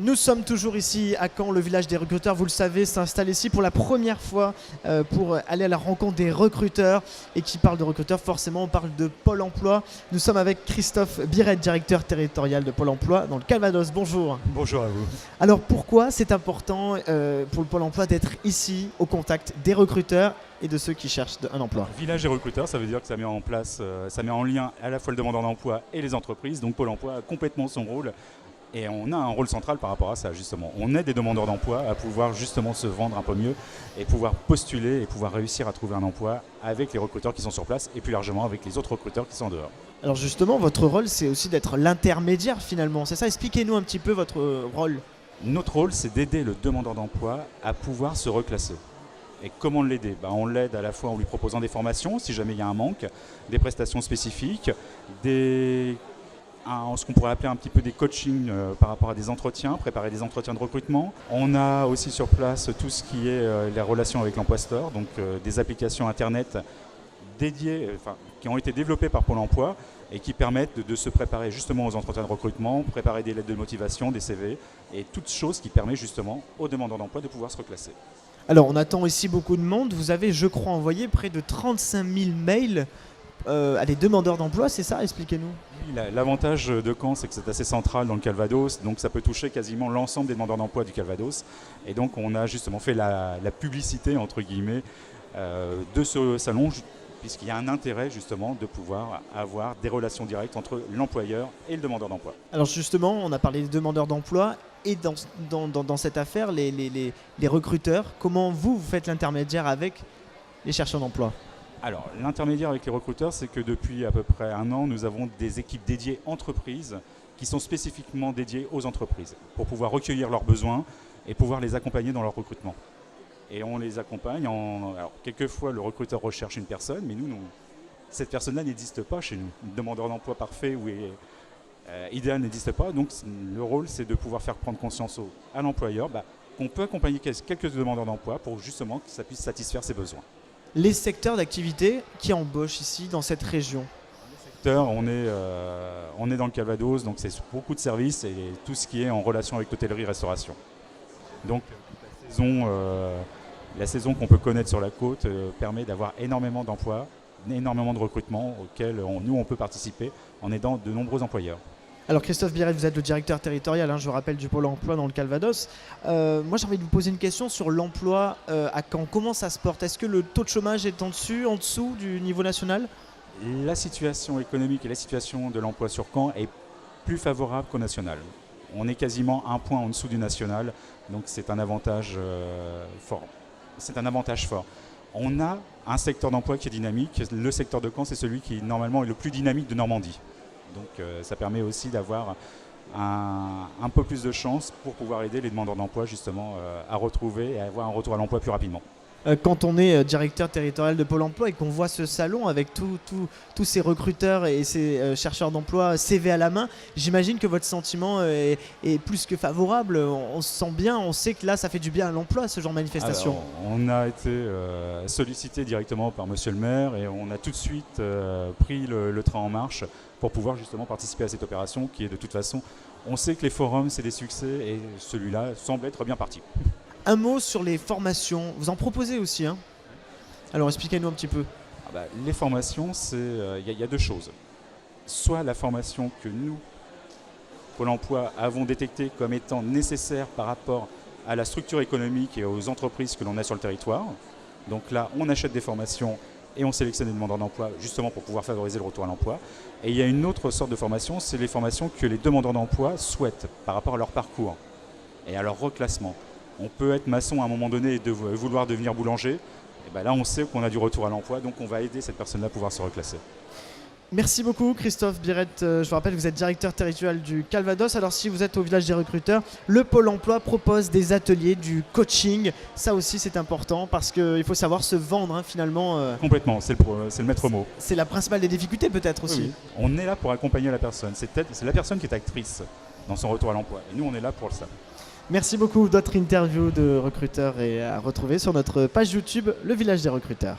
Nous sommes toujours ici à Caen, le village des recruteurs. Vous le savez, s'installe ici pour la première fois pour aller à la rencontre des recruteurs. Et qui parle de recruteurs, forcément, on parle de Pôle emploi. Nous sommes avec Christophe Biret, directeur territorial de Pôle emploi dans le Calvados. Bonjour. Bonjour à vous. Alors pourquoi c'est important pour le Pôle emploi d'être ici au contact des recruteurs et de ceux qui cherchent un emploi? Village des recruteurs, ça veut dire que ça met en place, ça met en lien à la fois le demandeur d'emploi et les entreprises. Donc Pôle emploi a complètement son rôle. Et on a un rôle central par rapport à ça, justement. On aide les demandeurs d'emploi à pouvoir justement se vendre un peu mieux et pouvoir postuler et pouvoir réussir à trouver un emploi avec les recruteurs qui sont sur place et plus largement avec les autres recruteurs qui sont dehors. Alors justement, votre rôle, c'est aussi d'être l'intermédiaire finalement. C'est ça? Expliquez-nous un petit peu votre rôle. Notre rôle, c'est d'aider le demandeur d'emploi à pouvoir se reclasser. Et comment l'aider? On l'aide à la fois en lui proposant des formations, si jamais il y a un manque, des prestations spécifiques, ce qu'on pourrait appeler un petit peu des coachings par rapport à des entretiens, préparer des entretiens de recrutement. On a aussi sur place tout ce qui est les relations avec l'Emploi Store, donc des applications internet dédiées, qui ont été développées par Pôle emploi et qui permettent de se préparer justement aux entretiens de recrutement, préparer des lettres de motivation, des CV et toutes choses qui permettent justement aux demandeurs d'emploi de pouvoir se reclasser. Alors on attend ici beaucoup de monde. Vous avez, je crois, envoyé près de 35 000 mails à des demandeurs d'emploi, c'est ça? Expliquez-nous. Oui, l'avantage de Caen, c'est que c'est assez central dans le Calvados, donc ça peut toucher quasiment l'ensemble des demandeurs d'emploi du Calvados. Et donc on a justement fait la publicité, entre guillemets, de ce salon, puisqu'il y a un intérêt justement de pouvoir avoir des relations directes entre l'employeur et le demandeur d'emploi. Alors justement, on a parlé des demandeurs d'emploi et dans cette affaire, les recruteurs. Comment vous faites l'intermédiaire avec les chercheurs d'emploi? Alors, l'intermédiaire avec les recruteurs, c'est que depuis à peu près un an, nous avons des équipes dédiées entreprises qui sont spécifiquement dédiées aux entreprises pour pouvoir recueillir leurs besoins et pouvoir les accompagner dans leur recrutement. Et on les accompagne Alors, quelquefois, le recruteur recherche une personne, mais cette personne-là n'existe pas chez nous. Le demandeur d'emploi parfait ou idéal n'existe pas. Donc, le rôle, c'est de pouvoir faire prendre conscience à l'employeur qu'on peut accompagner quelques demandeurs d'emploi pour justement que ça puisse satisfaire ses besoins. Les secteurs d'activité qui embauchent ici dans cette région? On est dans le Calvados, donc c'est beaucoup de services et tout ce qui est en relation avec l'hôtellerie-restauration. Donc la saison qu'on peut connaître sur la côte permet d'avoir énormément d'emplois, énormément de recrutements auxquels on peut participer en aidant de nombreux employeurs. Alors Christophe Biret, vous êtes le directeur territorial, je rappelle, du Pôle emploi dans le Calvados. Moi j'ai envie de vous poser une question sur l'emploi à Caen. Comment ça se porte? Est-ce que le taux de chômage est en dessus, en dessous du niveau national? La situation économique et la situation de l'emploi sur Caen est plus favorable qu'au national. On est quasiment un point en dessous du national, donc c'est un avantage fort. C'est un avantage fort. On a un secteur d'emploi qui est dynamique. Le secteur de Caen, c'est celui qui normalement est le plus dynamique de Normandie. Donc ça permet aussi d'avoir un peu plus de chance pour pouvoir aider les demandeurs d'emploi justement à retrouver et à avoir un retour à l'emploi plus rapidement. Quand on est directeur territorial de Pôle emploi et qu'on voit ce salon avec tous ces recruteurs et ces chercheurs d'emploi CV à la main, j'imagine que votre sentiment est plus que favorable. On se sent bien, on sait que là ça fait du bien à l'emploi, ce genre de manifestation. Alors, on a été sollicité directement par monsieur le maire et on a tout de suite pris le train en marche pour pouvoir justement participer à cette opération qui est de toute façon, on sait que les forums c'est des succès et celui-là semble être bien parti. Un mot sur les formations, vous en proposez aussi, hein? Alors expliquez-nous un petit peu. Les formations, il y a deux choses. Soit la formation que nous, Pôle emploi, avons détectée comme étant nécessaire par rapport à la structure économique et aux entreprises que l'on a sur le territoire. Donc là, on achète des formations et on sélectionne des demandeurs d'emploi justement pour pouvoir favoriser le retour à l'emploi. Et il y a une autre sorte de formation, c'est les formations que les demandeurs d'emploi souhaitent par rapport à leur parcours et à leur reclassement. On peut être maçon à un moment donné et vouloir devenir boulanger. Et là, on sait qu'on a du retour à l'emploi, donc on va aider cette personne-là à pouvoir se reclasser. Merci beaucoup Christophe Biret. Je vous rappelle que vous êtes directeur territorial du Calvados. Alors si vous êtes au village des recruteurs, le Pôle emploi propose des ateliers, du coaching. Ça aussi c'est important parce qu'il faut savoir se vendre finalement. Complètement, c'est le maître mot. C'est la principale des difficultés peut-être aussi. Oui. On est là pour accompagner la personne. C'est la personne qui est actrice dans son retour à l'emploi. Et nous on est là pour ça. Merci beaucoup. D'autres interviews de recruteurs et à retrouver sur notre page YouTube, le village des recruteurs.